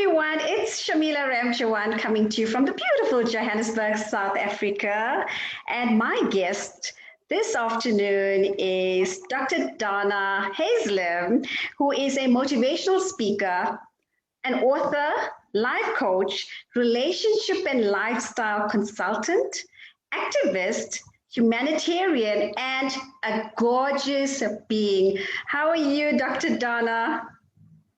everyone, it's Shamila Ramjawan coming to you from the beautiful Johannesburg, South Africa. And my guest this afternoon is Dr. Dana Haselum, who is a motivational speaker, an author, life coach, relationship and lifestyle consultant, activist, humanitarian, and a gorgeous being. How are you, Dr. Dana?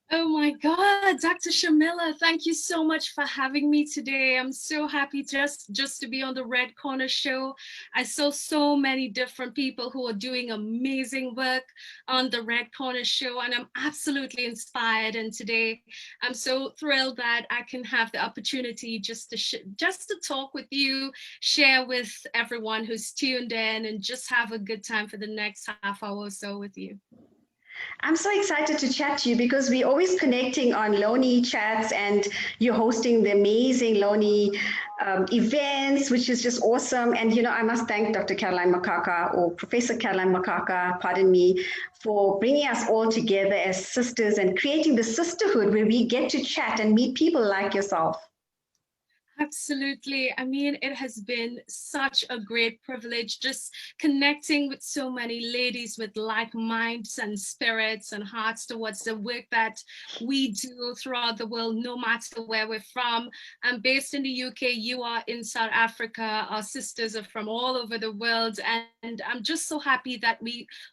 Oh my God, Dr. Shamila, thank you so much for having me today. I'm so happy just to be on the Red Corner Show. I saw so many different people who are doing amazing work on the Red Corner Show, and I'm absolutely inspired. And today, I'm so thrilled that I can have the opportunity just to talk with you, share with everyone who's tuned in, and just have a good time for the next half hour or so with you. I'm so excited to chat to you because we're always connecting on Lonely Chats, and you're hosting the amazing Lonely events, which is just awesome. And, you know, I must thank Dr. Caroline Makaka, or Professor Caroline Makaka, pardon me, for bringing us all together as sisters and creating the sisterhood where we get to chat and meet people like yourself. Absolutely. I mean, it has been such a great privilege just connecting with so many ladies with like minds and spirits and hearts towards the work that we do throughout the world, no matter where we're from. I'm based in the UK, you are in South Africa, our sisters are from all over the world. And I'm just so happy that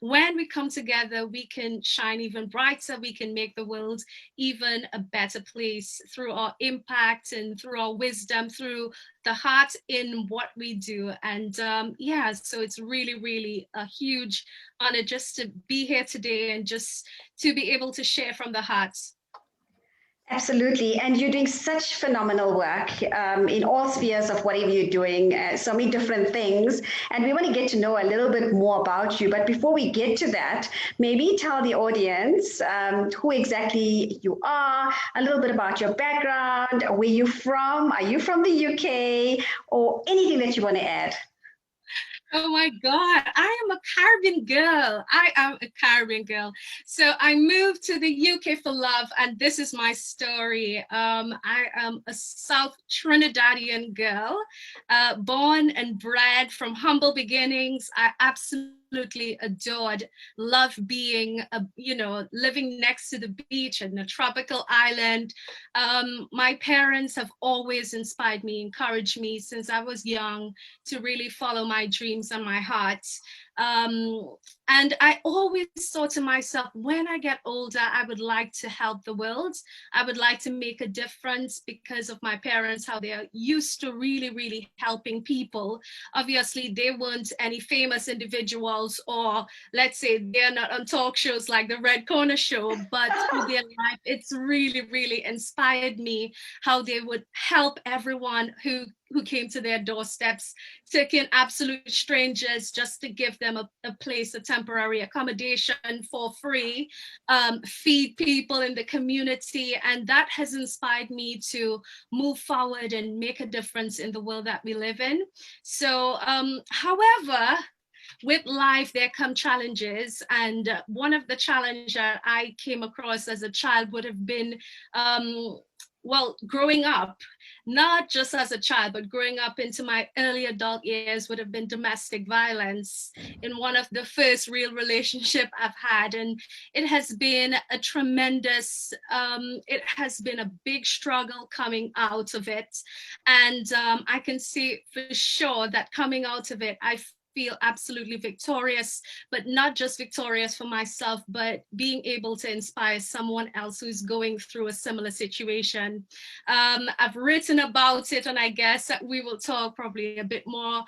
when we come together, we can shine even brighter, we can make the world even a better place through our impact and through our wisdom, through the heart in what we do. And yeah, so it's really, really a huge honor just to be here today and just to be able to share from the heart. Absolutely. And you're doing such phenomenal work in all spheres of whatever you're doing, so many different things. And we want to get to know a little bit more about you. But before we get to that, maybe tell the audience who exactly you are, a little bit about your background, where you're from. Are you from the UK, or anything that you want to add? Oh my God, I am a Caribbean girl. I am a Caribbean girl. So I moved to the UK for love, and this is my story. I am a South Trinidadian girl, born and bred from humble beginnings. I absolutely adored, love being, living next to the beach in a tropical island. My parents have always inspired me, encouraged me since I was young to really follow my dreams and my heart. And I always thought to myself, when I get older, I would like to help the world. I would like to make a difference because of my parents, how they're used to really, really helping people. Obviously, they weren't any famous individuals, or let's say they're not on talk shows like the Red Corner Show, but through their life, it's really, really inspired me how they would help everyone who came to their doorsteps, taking absolute strangers just to give them a place, a temporary accommodation for free, feed people in the community. And that has inspired me to move forward and make a difference in the world that we live in. So, however, with life, there come challenges. And one of the challenges that I came across as a child would have been, growing up, not just as a child, but growing up into my early adult years would have been domestic violence in one of the first real relationship I've had. And it has been a tremendous, it has been a big struggle coming out of it. And I can see for sure that coming out of it, I feel absolutely victorious, but not just victorious for myself, but being able to inspire someone else who's going through a similar situation. I've written about it, and I guess that we will talk probably a bit more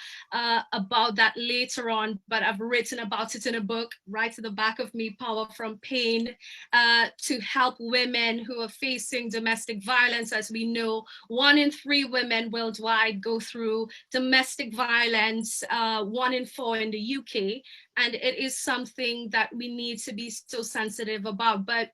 about that later on, but I've written about it in a book right to the back of me, Power from Pain, to help women who are facing domestic violence. As we know, 1 in 3 women worldwide go through domestic violence, 1 in 4 in the UK, and it is something that we need to be so sensitive about. But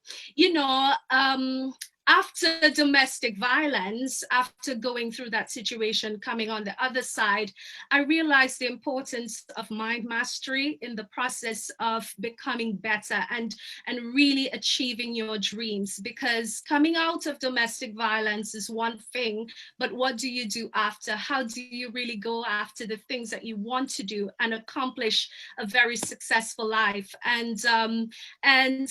after domestic violence, after going through that situation, coming on the other side, I realized the importance of mind mastery in the process of becoming better and really achieving your dreams. Because coming out of domestic violence is one thing, but what do you do after? How do you really go after the things that you want to do and accomplish a very successful life? And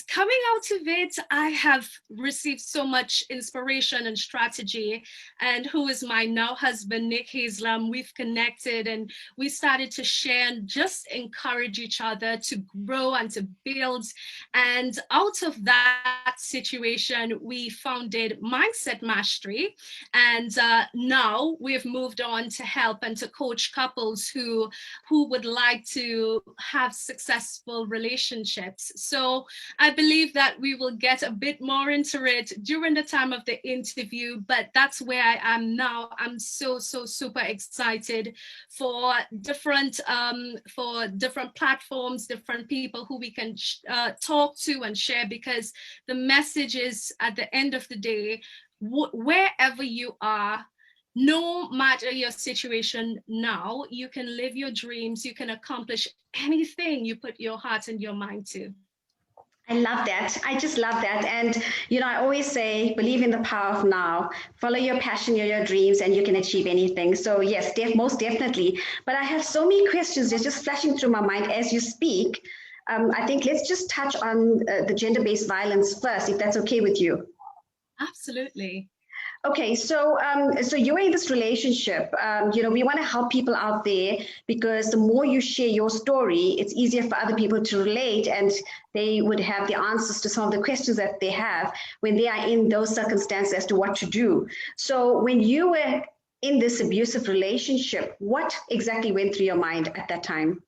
coming out of it, I have received so much inspiration and strategy. And who is my now husband, Nick Haselum, we've connected and we started to share and just encourage each other to grow and to build. And out of that situation, we founded Mindset Mastery. And now we've moved on to help and to coach couples who would like to have successful relationships. So I believe that we will get a bit more into it during the time of the interview, but that's where I am now. I'm so super excited for different platforms, different people who we can talk to and share, because the message is, at the end of the day, wherever you are, no matter your situation now, you can live your dreams, you can accomplish anything you put your heart and your mind to. I love that. I just love that. And, I always say, believe in the power of now, follow your passion, your dreams, and you can achieve anything. So yes, most definitely. But I have so many questions that's just flashing through my mind as you speak. I think let's just touch on the gender-based violence first, if that's okay with you. Absolutely. Okay, so you're in this relationship. We want to help people out there, because the more you share your story, it's easier for other people to relate, and they would have the answers to some of the questions that they have when they are in those circumstances as to what to do. So when you were in this abusive relationship, what exactly went through your mind at that time?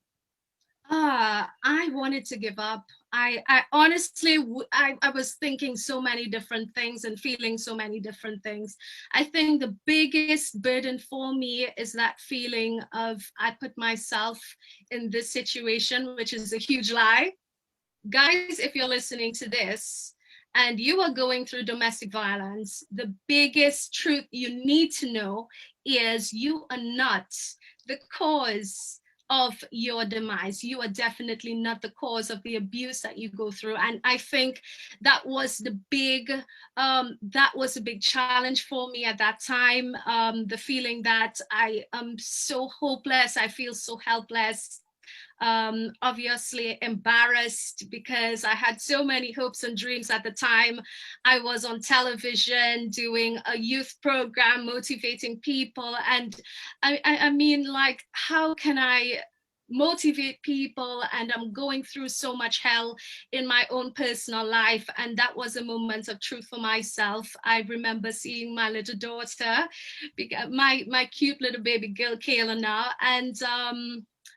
I wanted to give up. I honestly, I was thinking so many different things and feeling so many different things. I think the biggest burden for me is that feeling of, I put myself in this situation, which is a huge lie. Guys, if you're listening to this and you are going through domestic violence, the biggest truth you need to know is you are not the cause of your demise. You are definitely not the cause of the abuse that you go through. And I think that was a big challenge for me at that time. The feeling that I am so hopeless, I feel so helpless. Obviously embarrassed, because I had so many hopes and dreams at the time. I was on television doing a youth program, motivating people. And I mean, like, how can I motivate people, and I'm going through so much hell in my own personal life? And that was a moment of truth for myself. I remember seeing my little daughter, my cute little baby girl Kayla now,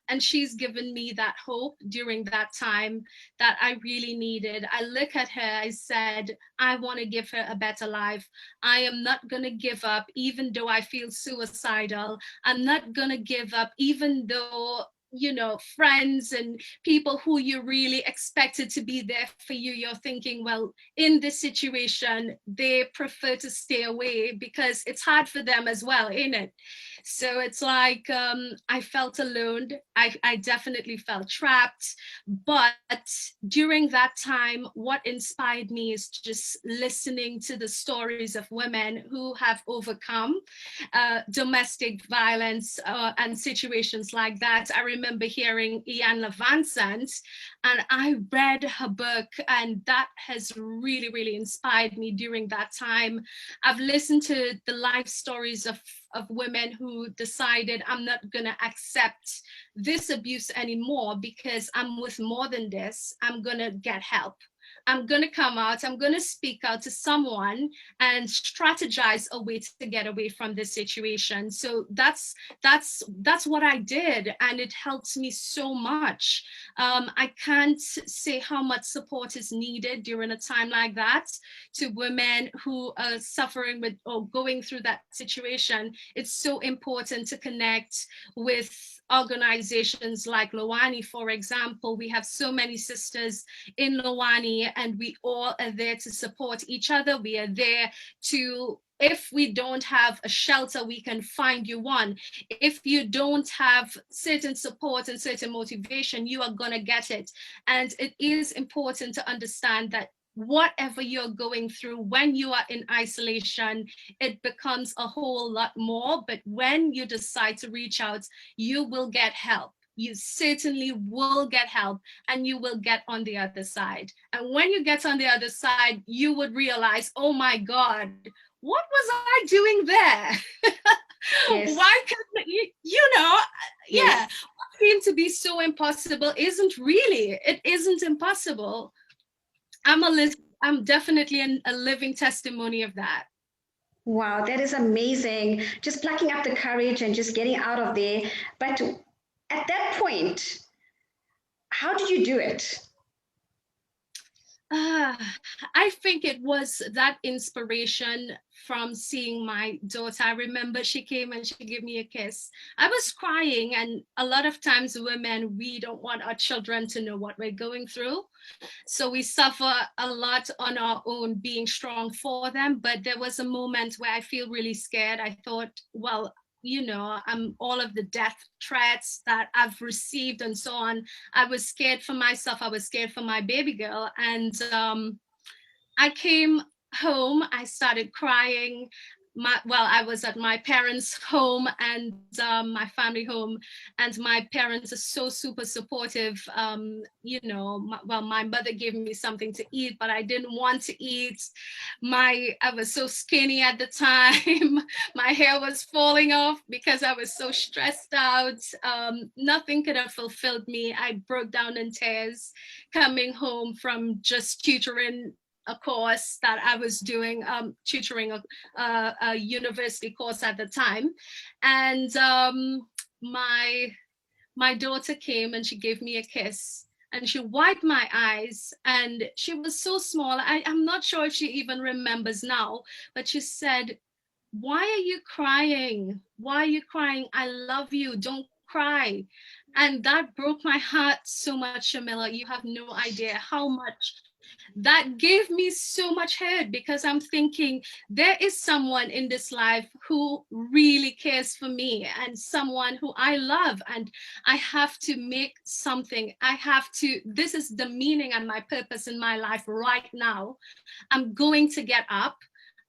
and she's given me that hope during that time that I really needed. I look at her, I said, I want to give her a better life. I am not going to give up, even though I feel suicidal. I'm not going to give up, even though, friends and people who you really expected to be there for you, you're thinking, well, in this situation, they prefer to stay away because it's hard for them as well, ain't it? So it's like, I felt alone. I definitely felt trapped. But during that time, what inspired me is just listening to the stories of women who have overcome domestic violence and situations like that. I remember hearing Ian Levansant, and I read her book, and that has really, really inspired me during that time. I've listened to the life stories of women who decided, I'm not going to accept this abuse anymore because I'm worth more than this. I'm going to get help. I'm going to come out, I'm going to speak out to someone and strategize a way to get away from this situation. So that's what I did, and it helped me so much. I can't say how much support is needed during a time like that to women who are suffering with or going through that situation. It's so important to connect with organizations like Lowani, for example. We have so many sisters in Lowani and we all are there to support each other. We are there to, if we don't have a shelter, we can find you one. If you don't have certain support and certain motivation, you are going to get it. And it is important to understand that whatever you're going through, when you are in isolation, it becomes a whole lot more. But when you decide to reach out, you will get help. You certainly will get help, and you will get on the other side. And when you get on the other side, you would realize, oh my God, what was I doing there? Yes. Why couldn't yeah, what seemed to be so impossible isn't really, it isn't impossible. I'm definitely a living testimony of that. Wow, that is amazing. Just plucking up the courage and just getting out of there. But at that point, how did you do it? I think it was that inspiration from seeing my daughter. I remember she came and she gave me a kiss. I was crying, and a lot of times women, we don't want our children to know what we're going through. So we suffer a lot on our own, being strong for them. But there was a moment where I feel really scared. I thought, well, all of the death threats that I've received and so on. I was scared for myself. I was scared for my baby girl. And I came home, I started crying. I was at my parents' home and my family home, and my parents are so super supportive. My mother gave me something to eat, but I didn't want to eat. I was so skinny at the time. My hair was falling off because I was so stressed out. Nothing could have fulfilled me. I broke down in tears coming home from just tutoring a course that I was doing, tutoring a university course at the time. And my daughter came and she gave me a kiss and she wiped my eyes, and she was so small. I'm not sure if she even remembers now, but she said, "Why are you crying? Why are you crying? I love you. Don't cry." And that broke my heart so much, Shamila. You have no idea how much that gave me so much hurt, because I'm thinking there is someone in this life who really cares for me and someone who I love, and I have to make something. This is the meaning and my purpose in my life right now. I'm going to get up.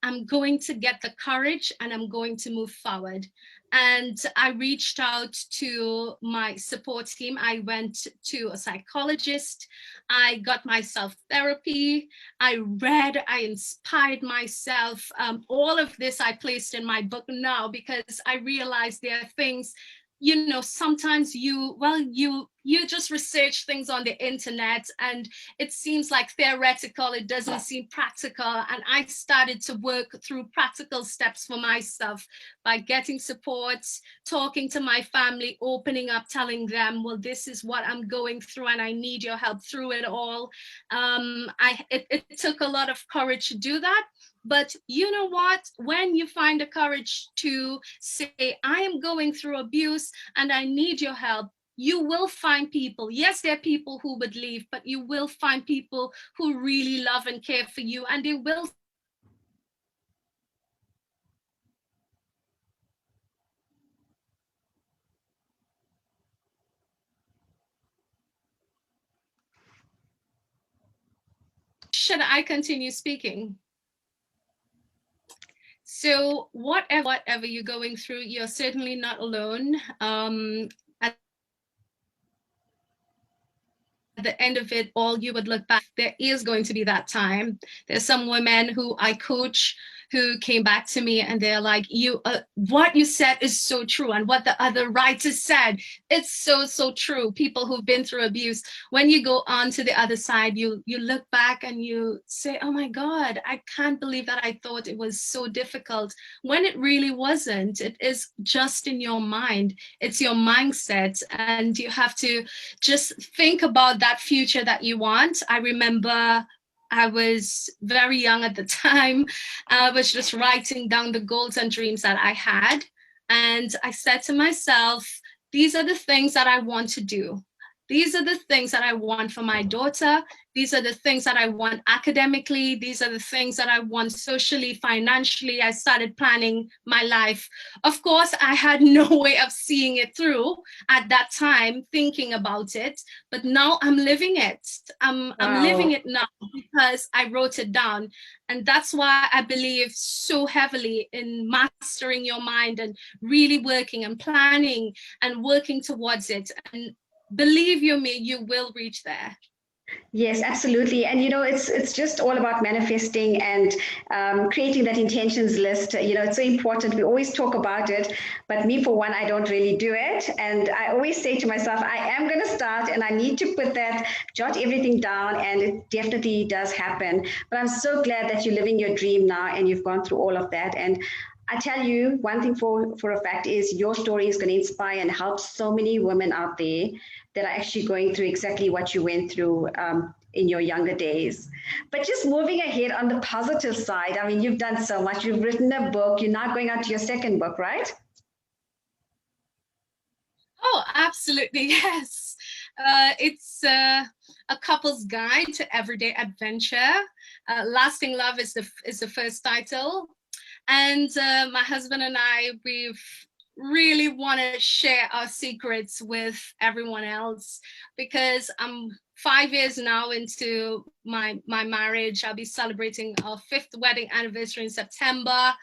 I'm going to get the courage, and I'm going to move forward. And I reached out to my support team. I went to a psychologist. I got myself therapy. I read, I inspired myself. All of this I placed in my book now, because I realized there are things, sometimes you just research things on the internet and it seems like theoretical, it doesn't seem practical. And I started to work through practical steps for myself by getting support, talking to my family, opening up, telling them, well, this is what I'm going through and I need your help through it all. It took a lot of courage to do that. But you know what? When you find the courage to say, I am going through abuse and I need your help, you will find people. Yes, there are people who would leave, but you will find people who really love and care for you, and they will. Should I continue speaking? So whatever you're going through, you're certainly not alone. At the end of it all, you would look back, there is going to be that time. There's some women who I coach who came back to me and they're like, what you said is so true. And what the other writers said, it's so true. People who've been through abuse, when you go on to the other side, you look back and you say, oh my God, I can't believe that I thought it was so difficult, when it really wasn't. It is just in your mind. It's your mindset. And you have to just think about that future that you want. I remember I was very young at the time. I was just writing down the goals and dreams that I had. And I said to myself, these are the things that I want to do. these are the things that I want for my daughter. These are the things that I want academically. These are the things that I want socially, financially. I started planning my life. Of course, I had no way of seeing it through at that time, thinking about it, but now I'm living it. I'm living it now because I wrote it down. And that's why I believe so heavily in mastering your mind and really working and planning and working towards it. And believe you me, you will reach there. Yes, absolutely. And it's just all about manifesting and creating that intentions list. It's so important. We always talk about it, but me, for one, I don't really do it. And I always say to myself, I am going to start, and I need to jot everything down, and it definitely does happen. But I'm so glad that you're living your dream now, and you've gone through all of that. And I tell you, one thing for a fact is your story is going to inspire and help so many women out there that are actually going through exactly what you went through in your younger days. But just moving ahead on the positive side, I mean, you've done so much. You've written a book. You're now going on to your second book, right? Oh, absolutely, yes. It's a couple's guide to everyday adventure. Lasting Love is the first title. And my husband and I, we've really want to share our secrets with everyone else, because I'm 5 years now into my marriage. I'll be celebrating our 5th wedding anniversary in September.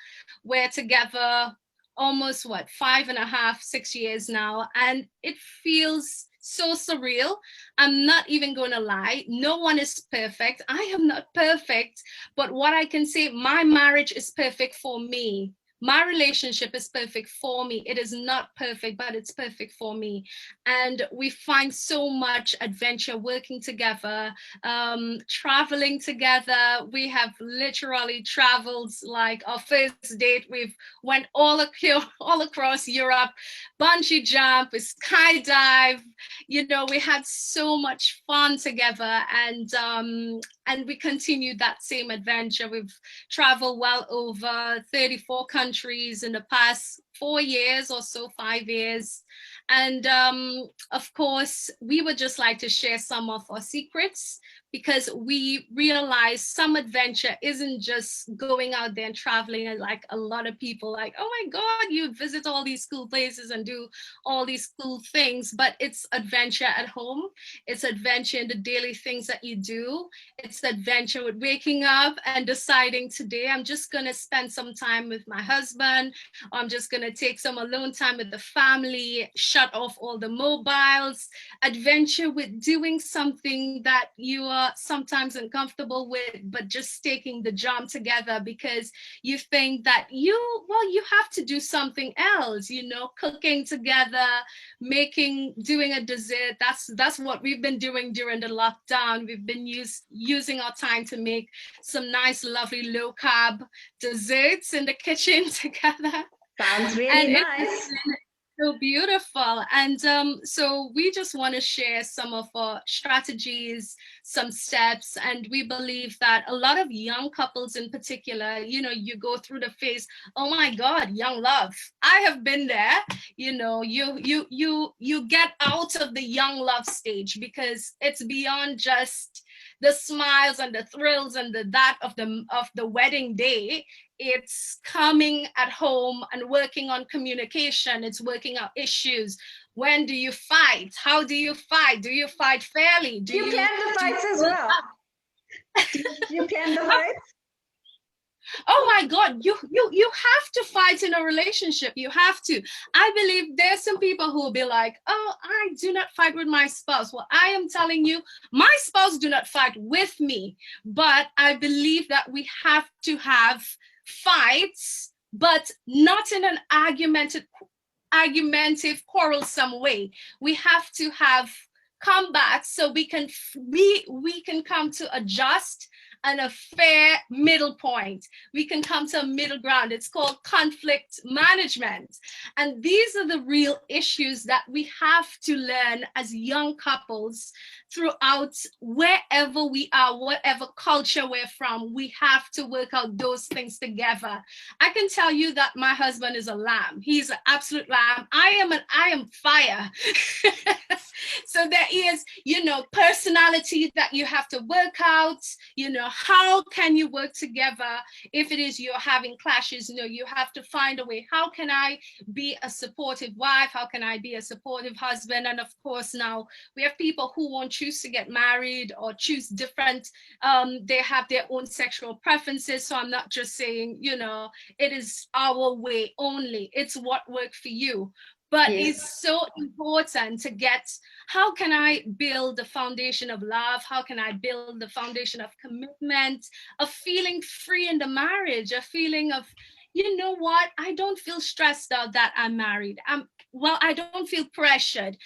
We're together almost 5.5, 6 years now, and it feels so surreal. I'm not even going to lie. No one is perfect. I am not perfect, but what I can say, my marriage is perfect for me. My relationship is perfect for me. It is not perfect, but it's perfect for me. And we find so much adventure working together, traveling together. We have literally traveled, like our first date, we've went all across Europe, bungee jump, we skydive. We had so much fun together, and we continued that same adventure. We've traveled well over 34 countries in the past 4 years or so, 5 years. And of course, we would just like to share some of our secrets, because we realize some adventure isn't just going out there and traveling. And like a lot of people like, oh my God, you visit all these cool places and do all these cool things, but it's adventure at home. It's adventure in the daily things that you do. It's adventure with waking up and deciding today I'm just going to spend some time with my husband, or I'm just going to take some alone time with the family, shut off all the mobiles. Adventure with doing something that you are sometimes uncomfortable with, but just taking the jump together because you think that you have to do something else, cooking together, doing a dessert. That's what we've been doing during the lockdown. We've been using our time to make some nice, lovely low carb desserts in the kitchen together. Sounds really nice. So beautiful. And so we just want to share some of our strategies, some steps, and we believe that a lot of young couples in particular, you go through the phase, oh my God, young love. I have been there. You get out of the young love stage, because it's beyond just the smiles and the thrills and that of the wedding day. It's coming at home and working on communication. It's working out issues. When do you fight? How do you fight? Do you fight fairly? Do you plan the fights as well? Do you plan the fights? Oh my God, you have to fight in a relationship. You have to. I believe there's some people who will be like, oh, I do not fight with my spouse. Well, I am telling you, my spouse do not fight with me. But I believe that we have to have fights, but not in an argumentative, quarrelsome way. We have to have comebacks so we can come to adjust and a fair middle point. We can come to a middle ground. It's called conflict management. And these are the real issues that we have to learn as young couples throughout wherever we are, whatever culture we're from. We have to work out those things together. I can tell you that my husband is a lamb. He's an absolute lamb. I am fire. So there is, personality that you have to work out. How can you work together if it is you're having clashes? You have to find a way. How can I be a supportive wife? How can I be a supportive husband? And of course, now we have people who won't choose to get married or choose different. They have their own sexual preferences. So I'm not just saying, it is our way only. It's what worked for you. But Yes. It's so important to get, how can I build the foundation of love? How can I build the foundation of commitment, of feeling free in the marriage, a feeling of, you know what, I don't feel stressed out that I'm married. I don't feel pressured.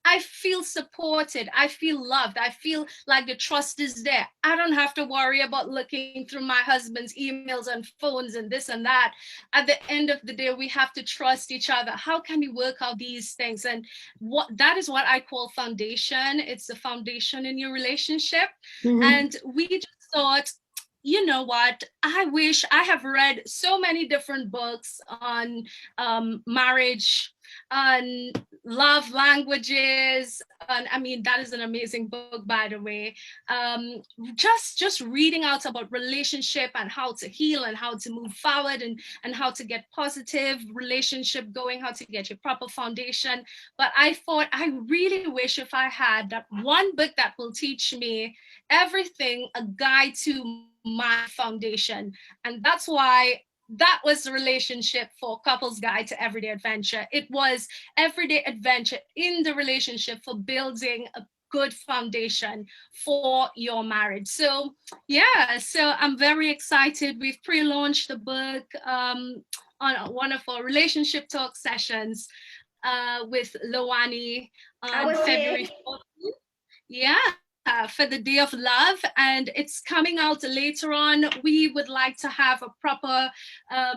I feel supported. I feel loved. I feel like the trust is there. I don't have to worry about looking through my husband's emails and phones and this and that. At the end of the day, we have to trust each other. How can we work out these things? And that is what I call foundation. It's the foundation in your relationship. Mm-hmm. And we just thought, you know what, I wish I have read so many different books on marriage, on love languages. And I mean, that is an amazing book, by the way. Just reading out about relationship and how to heal and how to move forward and how to get positive relationship going, how to get your proper foundation. But I thought, I really wish if I had that one book that will teach me everything, a guide to my foundation. And that's why that was the relationship for Couples Guide to Everyday Adventure. It was everyday adventure in the relationship for building a good foundation for your marriage. So yeah, so I'm very excited. We've pre-launched the book on one of our relationship talk sessions with Loani on February 14th. Yeah, for the Day of Love, and it's coming out later on. We would like to have a proper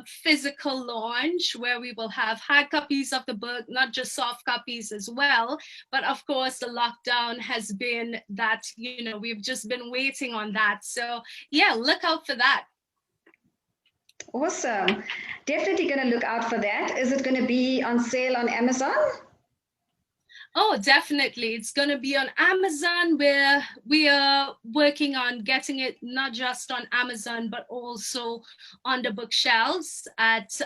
physical launch where we will have hard copies of the book, not just soft copies as well. But of course, the lockdown has been that, we've just been waiting on that. So yeah, look out for that. Awesome. Definitely going to look out for that. Is it going to be on sale on Amazon? Oh, definitely. It's going to be on Amazon, where we are working on getting it not just on Amazon, but also on the bookshelves at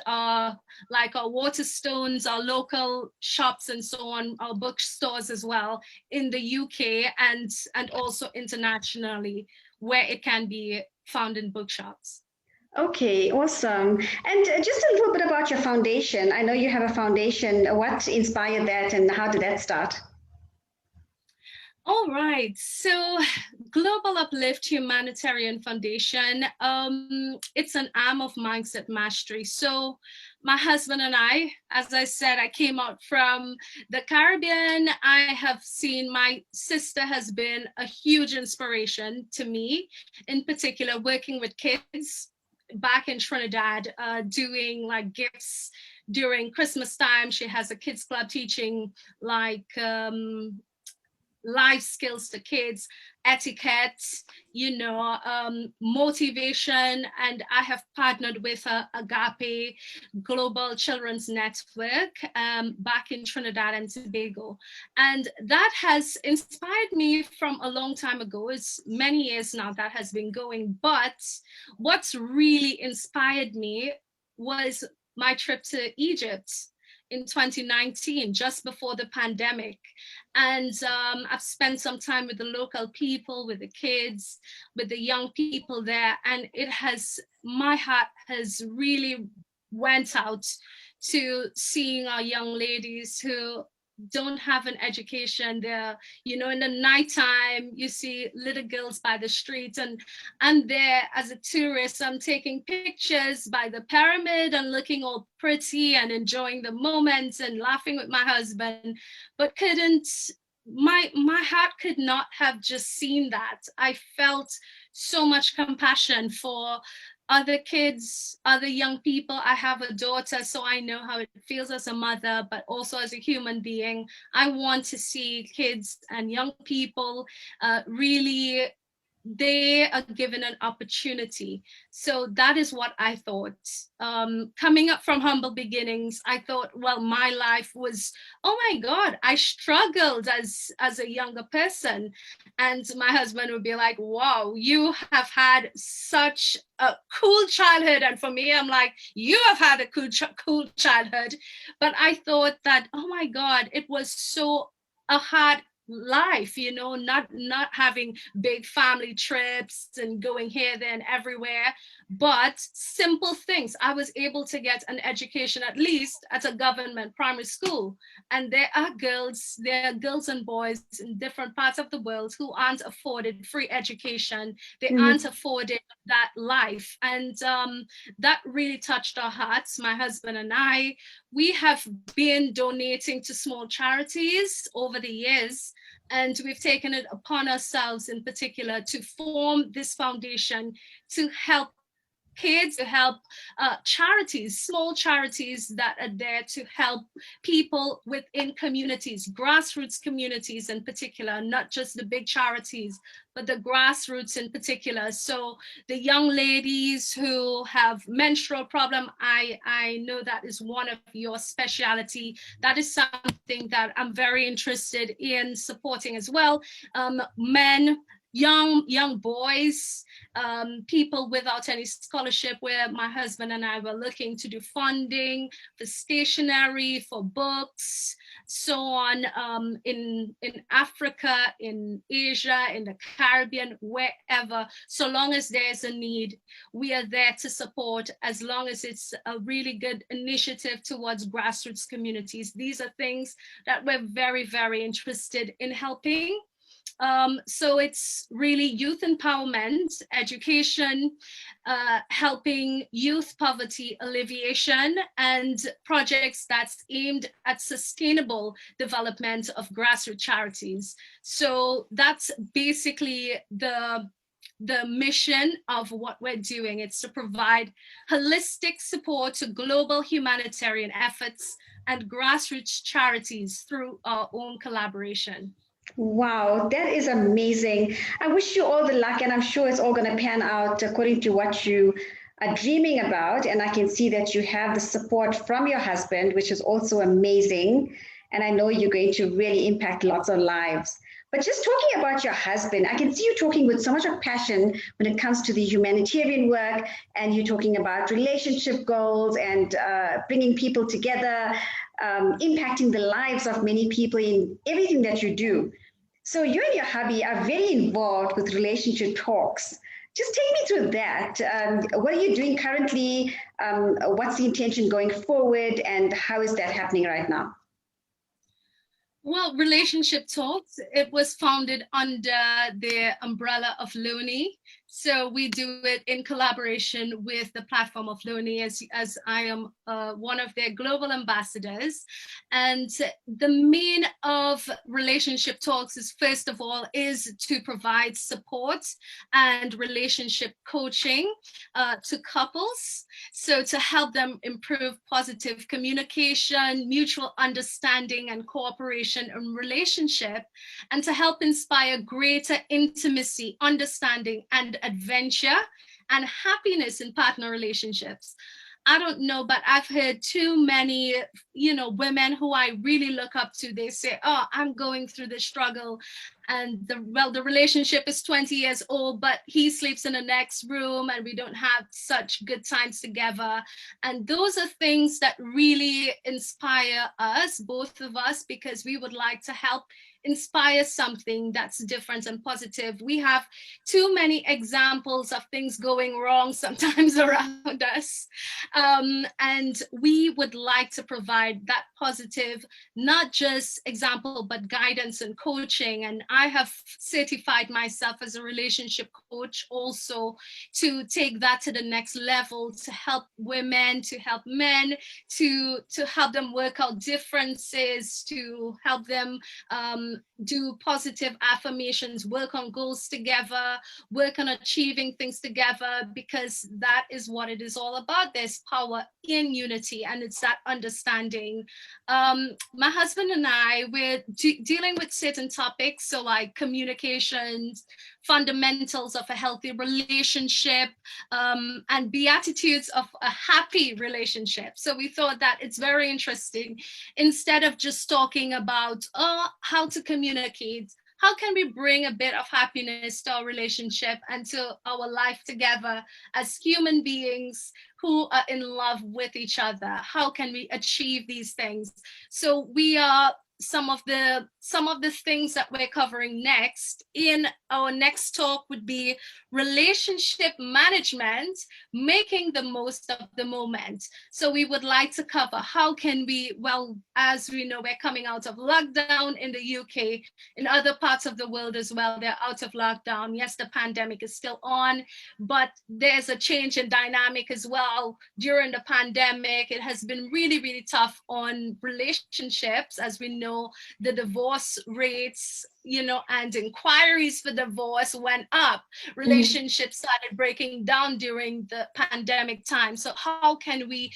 like our Waterstones, our local shops and so on, our bookstores as well in the UK and also internationally, where it can be found in bookshops. Okay, awesome. And just a little bit about your foundation. I know you have a foundation. What inspired that and how did that start? All right. So Global Uplift Humanitarian Foundation, it's an arm of Mindset Mastery. So my husband and I, as I said, I came out from the Caribbean. I have seen, my sister has been a huge inspiration to me, in particular, working with kids back in Trinidad, doing like gifts during Christmas time. She has a kids club teaching like life skills to kids, etiquette, motivation. And I have partnered with Agape Global Children's Network back in Trinidad and Tobago. And that has inspired me from a long time ago. It's many years now that has been going. But what's really inspired me was my trip to Egypt in 2019, just before the pandemic. And I've spent some time with the local people, with the kids, with the young people there. And my heart has really went out to seeing our young ladies who don't have an education. They're, in the nighttime, you see little girls by the street, and I'm there as a tourist. I'm taking pictures by the pyramid and looking all pretty and enjoying the moments and laughing with my husband, but my heart could not have just seen that. I felt so much compassion for other kids, other young people. I have a daughter, so I know how it feels as a mother, but also as a human being. I want to see kids and young people really, they are given an opportunity. So that is what I thought. Coming up from humble beginnings, I thought, well, my life was, oh my God, I struggled as a younger person. And my husband would be like, wow, you have had such a cool childhood. And for me, I'm like, you have had a cool childhood. But I thought that, oh my God, it was so a hard life, you know, not having big family trips and going here, there, and everywhere, but simple things. I was able to get an education, at least at a government primary school. And there are girls and boys in different parts of the world who aren't afforded free education. They aren't afforded that life. And that really touched our hearts. My husband and I, we have been donating to small charities over the years. And we've taken it upon ourselves in particular to form this foundation to help kids, to help charities, small charities that are there to help people within communities, grassroots communities in particular, not just the big charities, but the grassroots in particular. So the young ladies who have menstrual problem, I know that is one of your specialty. That is something that I'm very interested in supporting as well. Men, young boys, people without any scholarship, where my husband and I were looking to do funding for stationery, for books, so on, in Africa, in Asia, in the Caribbean, wherever. So long as there's a need, we are there to support, as long as it's a really good initiative towards grassroots communities. These are things that we're very, very interested in helping. So it's really youth empowerment, education, helping youth poverty alleviation, and projects that's aimed at sustainable development of grassroots charities. So that's basically the mission of what we're doing. It's to provide holistic support to global humanitarian efforts and grassroots charities through our own collaboration. Wow, that is amazing. I wish you all the luck, and I'm sure it's all going to pan out according to what you are dreaming about. And I can see that you have the support from your husband, which is also amazing. And I know you're going to really impact lots of lives. But just talking about your husband, I can see you talking with so much of passion when it comes to the humanitarian work, and you're talking about relationship goals and bringing people together, impacting the lives of many people in everything that you do. So you and your hubby are very involved with relationship talks. Just take me through that. What are you doing currently? What's the intention going forward? And how is that happening right now? Well, Relationship Talks, it was founded under the umbrella of Looney. So we do it in collaboration with the platform of Looney, as I am one of their global ambassadors. And the main of Relationship Talks is, first of all, is to provide support and relationship coaching to couples. So to help them improve positive communication, mutual understanding, and cooperation in relationship, and to help inspire greater intimacy, understanding, and adventure and happiness in partner relationships. I don't know, but I've heard too many, women who I really look up to. They say, oh, I'm going through this struggle. And the relationship is 20 years old, but he sleeps in the next room and we don't have such good times together. And those are things that really inspire us, both of us, because we would like to help inspire something that's different and positive. We have too many examples of things going wrong sometimes around us. And we would like to provide that positive, not just example, but guidance and coaching. And I have certified myself as a relationship coach also to take that to the next level, to help women, to help men, to help them work out differences, to help them do positive affirmations, work on goals together, work on achieving things together, because that is what it is all about. There's power in unity, and it's that understanding. My husband and I, we're dealing with certain topics, so like communications, fundamentals of a healthy relationship, and beatitudes of a happy relationship. So we thought that it's very interesting, instead of just talking about how to communicate, how can we bring a bit of happiness to our relationship and to our life together as human beings who are in love with each other? How can we achieve these things? So we are some of the things that we're covering next in our next talk would be relationship management, making the most of the moment. So we would like to cover how can we, well, as we know, we're coming out of lockdown in the UK, in other parts of the world as well, they're out of lockdown. Yes, the pandemic is still on, but there's a change in dynamic as well. During the pandemic, it has been really, really tough on relationships. As we know, the divorce rates, and inquiries for divorce went up. Relationships started breaking down during the pandemic time. So how can we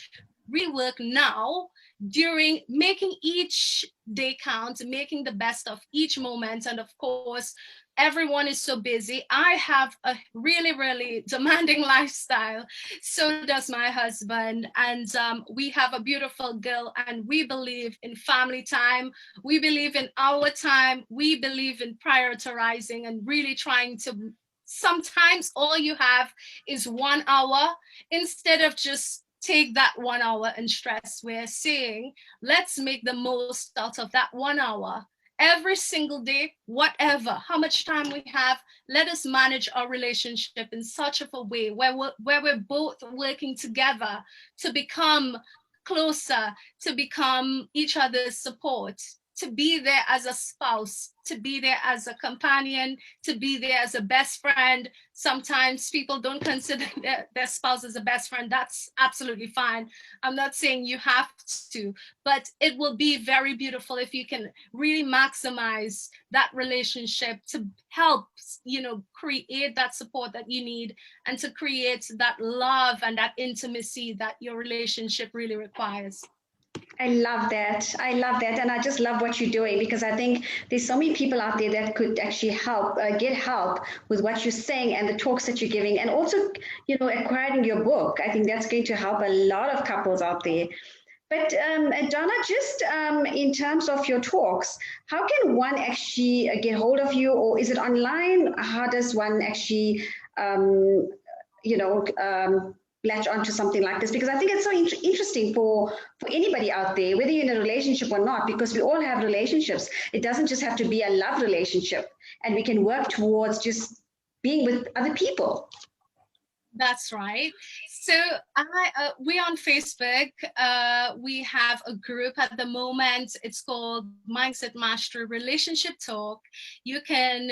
rework now during making each day count, making the best of each moment? And of course, everyone is so busy. I have a really, really demanding lifestyle. So does my husband. And we have a beautiful girl, and we believe in family time. We believe in our time. We believe in prioritizing and really trying to, sometimes all you have is 1 hour. Instead of just take that 1 hour and stress, we're saying, let's make the most out of that 1 hour. Every single day, whatever, how much time we have, let us manage our relationship in such of a way where we're both working together to become closer, to become each other's support, to be there as a spouse, to be there as a companion, to be there as a best friend. Sometimes people don't consider their spouse as a best friend. That's absolutely fine. I'm not saying you have to, but it will be very beautiful if you can really maximize that relationship to help, create that support that you need, and to create that love and that intimacy that your relationship really requires. I love that. I love that. And I just love what you're doing, because I think there's so many people out there that could actually help, get help with what you're saying and the talks that you're giving. And also, acquiring your book. I think that's going to help a lot of couples out there. But Donna, just in terms of your talks, how can one actually get hold of you, or is it online? How does one actually, latch onto something like this? Because I think it's so interesting for anybody out there, whether you're in a relationship or not, because we all have relationships. It doesn't just have to be a love relationship, and we can work towards just being with other people. That's right. So we're on Facebook. We have a group at the moment. It's called Mindset Mastery Relationship Talk. You can,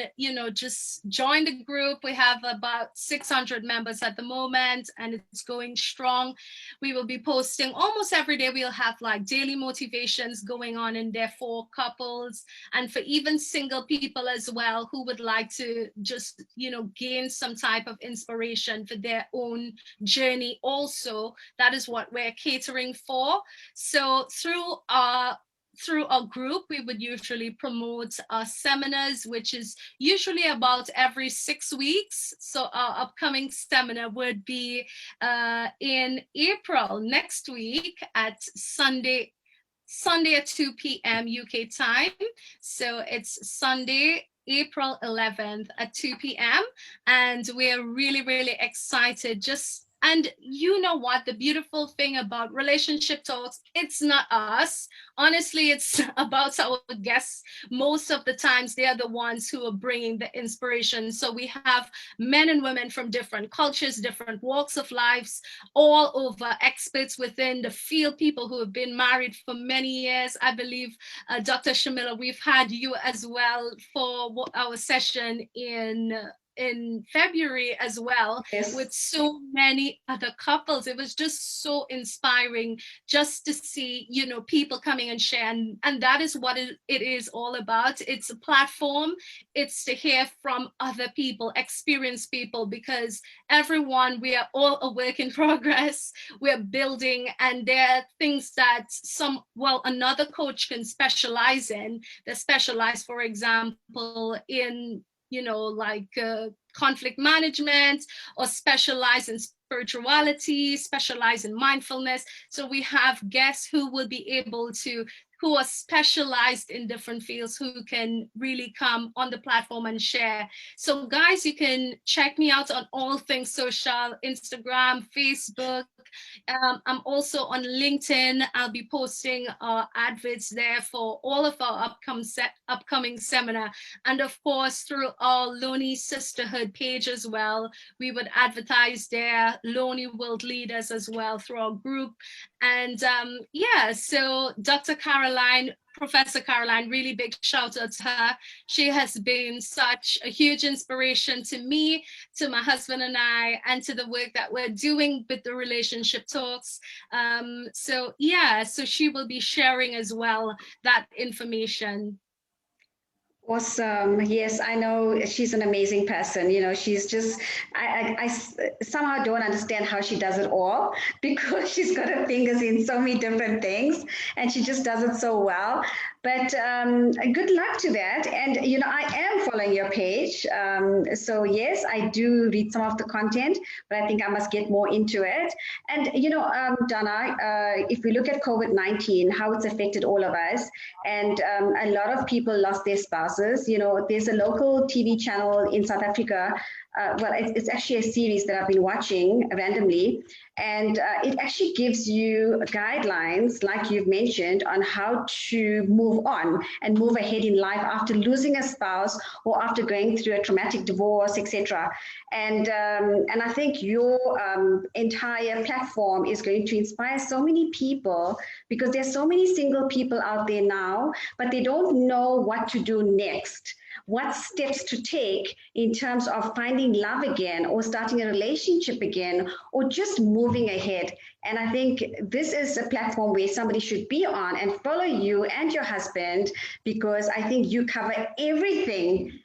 just join the group. We have about 600 members at the moment, and it's going strong. We will be posting almost every day. We'll have like daily motivations going on in there for couples and for even single people as well, who would like to just, gain some type of inspiration for their own journey also. That is what we're catering for. So through our group, we would usually promote our seminars, which is usually about every 6 weeks. So our upcoming seminar would be in April, next week, at Sunday at 2 p.m. UK time. So it's Sunday, April 11th at 2 p.m. And we're really, really excited. And you know what? The beautiful thing about relationship talks, it's not us. Honestly, it's about our guests. Most of the times, they are the ones who are bringing the inspiration. So we have men and women from different cultures, different walks of lives, all over, experts within the field, people who have been married for many years. I believe, Dr. Shamila, we've had you as well for our session in in February as well, Yes. with so many other couples. It was just so inspiring just to see, you know, people coming and share. And that is what it is all about. It's a platform. It's to hear from other people, experienced people, because everyone, we are all a work in progress. We're building, and there are things that another coach can specialize in. They specialize, for example, in, you know, like conflict management, or specialize in spirituality, specialize in mindfulness. So we have guests who will be able to, who are specialized in different fields, who can really come on the platform and share. So guys, you can check me out on all things social, Instagram, Facebook. I'm also on LinkedIn. I'll be posting adverts there for all of our upcoming seminar. And of course, through our Lonely Sisterhood page as well, we would advertise there, Lonely World Leaders as well, through our group. And yeah, so Dr. Caroline, Professor Caroline, really big shout out to her. She has been such a huge inspiration to me, to my husband and I, and to the work that we're doing with the relationship talks. So yeah, so she will be sharing as well that information. Awesome. Yes, I know she's an amazing person. You know, she's just, I somehow don't understand how she does it all because she's got her fingers in so many different things and she just does it so well. But good luck to that. And, you know, I am following your page. So, yes, I do read some of the content, but I think I must get more into it. And, you know, Dana, if we look at COVID-19, how it's affected all of us, and a lot of people lost their spouses. You know, there's a local TV channel in South Africa. Well, it's actually a series that I've been watching randomly, and it actually gives you guidelines, like you've mentioned, on how to move on and move ahead in life after losing a spouse or after going through a traumatic divorce, etc. And I think your entire platform is going to inspire so many people because there's so many single people out there now, but they don't know what to do next. What steps to take in terms of finding love again or starting a relationship again or just moving ahead. And I think this is a platform where somebody should be on and follow you and your husband because I think you cover everything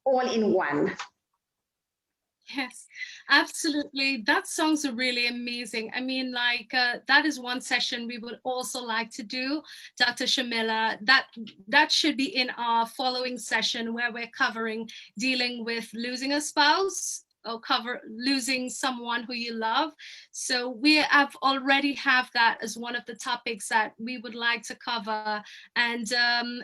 all in one. Yes, absolutely. That sounds really amazing. I mean, like that is one session we would also like to do, Dr. Shamila. That should be in our following session where we're covering dealing with losing a spouse or losing someone who you love. So we have already have that as one of the topics that we would like to cover. And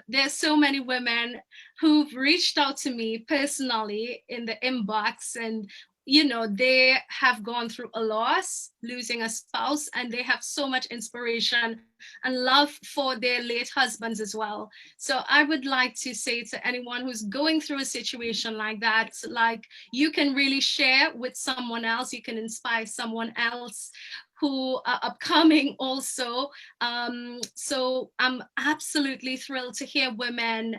there's so many women who've reached out to me personally in the inbox, and you know, they have gone through a loss, losing a spouse, and they have so much inspiration and love for their late husbands as well. So I would like to say to anyone who's going through a situation like that, like you can really share with someone else, you can inspire someone else who are upcoming also. So I'm absolutely thrilled to hear women,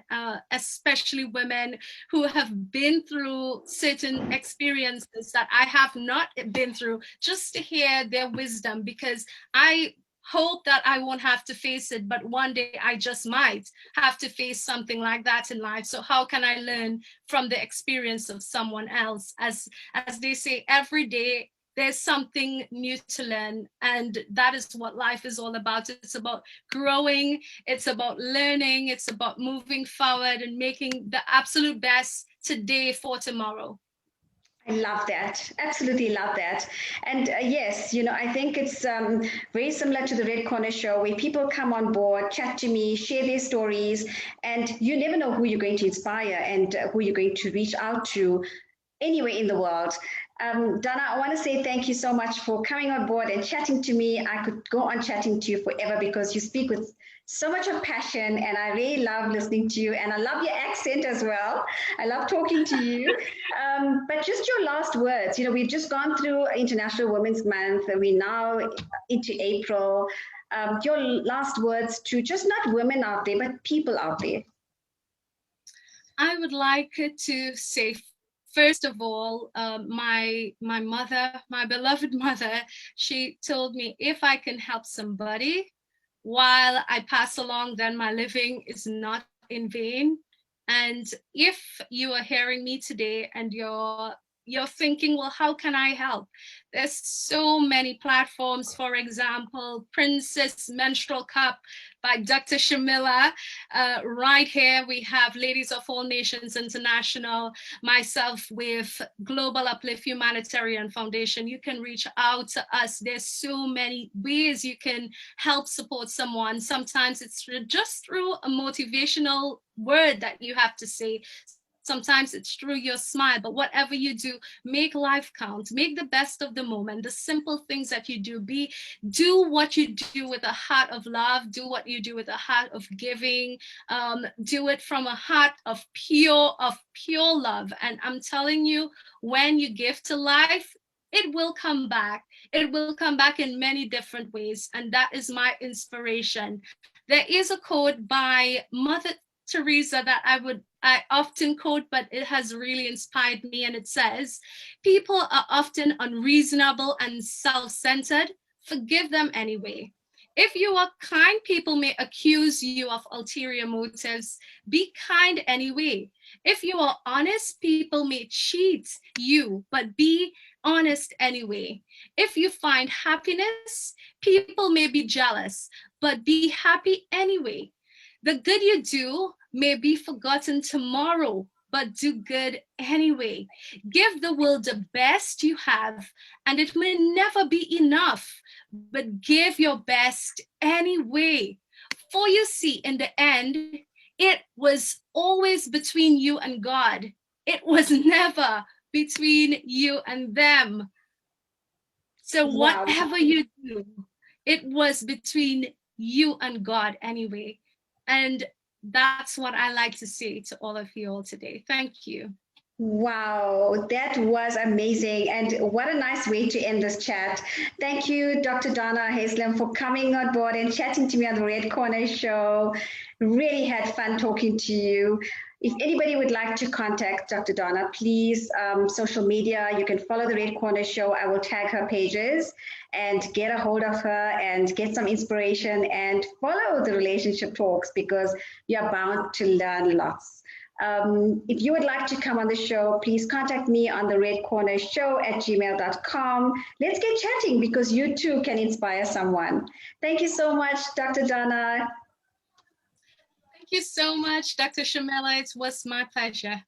especially women who have been through certain experiences that I have not been through, just to hear their wisdom, because I hope that I won't have to face it, but one day I just might have to face something like that in life. So how can I learn from the experience of someone else? As they say, every day there's something new to learn, and that is what life is all about. It's about growing, it's about learning, it's about moving forward and making the absolute best today for tomorrow. I love that. Absolutely love that. And yes, you know, I think it's very similar to the Red Corner Show where people come on board, chat to me, share their stories, and you never know who you're going to inspire and who you're going to reach out to anywhere in the world. Dana, I want to say thank you so much for coming on board and chatting to me. I could go on chatting to you forever because you speak with so much of passion and I really love listening to you and I love your accent as well. I love talking to you. But just your last words, you know, we've just gone through International Women's Month. We're now into April. Your last words to just not women out there, but people out there. I would like to say First of all, my mother, my beloved mother, she told me, if I can help somebody while I pass along, then my living is not in vain. And if you are hearing me today and you're thinking, well, how can I help? There's so many platforms. For example, Princess Menstrual Cup by Dr. Shamila. Right here, we have Ladies of All Nations International, myself with Global Uplift Humanitarian Foundation. You can reach out to us. There's so many ways you can help support someone. Sometimes it's just through a motivational word that you have to say. Sometimes it's through your smile, but whatever you do, make life count. Make the best of the moment. The simple things that you do, do what you do with a heart of love. Do what you do with a heart of giving. Do it from a heart of pure love. And I'm telling you, when you give to life, it will come back. It will come back in many different ways. And that is my inspiration. There is a quote by Mother Teresa that I often quote, but it has really inspired me. And it says, people are often unreasonable and self-centered. Forgive them anyway. If you are kind, people may accuse you of ulterior motives. Be kind anyway. If you are honest, people may cheat you, but be honest anyway. If you find happiness, people may be jealous, but be happy anyway. The good you do may be forgotten tomorrow, but do good anyway. Give the world the best you have, and it may never be enough, but give your best anyway. For you see, in the end, it was always between you and God. It was never between you and them. So whatever you do, it was between you and God anyway. And that's what I like to say to all of you all today. Thank you. Wow, that was amazing. And what a nice way to end this chat. Thank you, Dr. Dana Haselum, for coming on board and chatting to me on the Red Corner Show. Really had fun talking to you. If anybody would like to contact Dr. Dana, please, social media, you can follow the Red Corner Show. I will tag her pages and get a hold of her and get some inspiration and follow the relationship talks, because you're bound to learn lots. If you would like to come on the show, please contact me on the redcornershow@gmail.com. Let's get chatting, because you too can inspire someone. Thank you so much, Dr. Dana. Thank you so much, Dr. Shamila. It was my pleasure.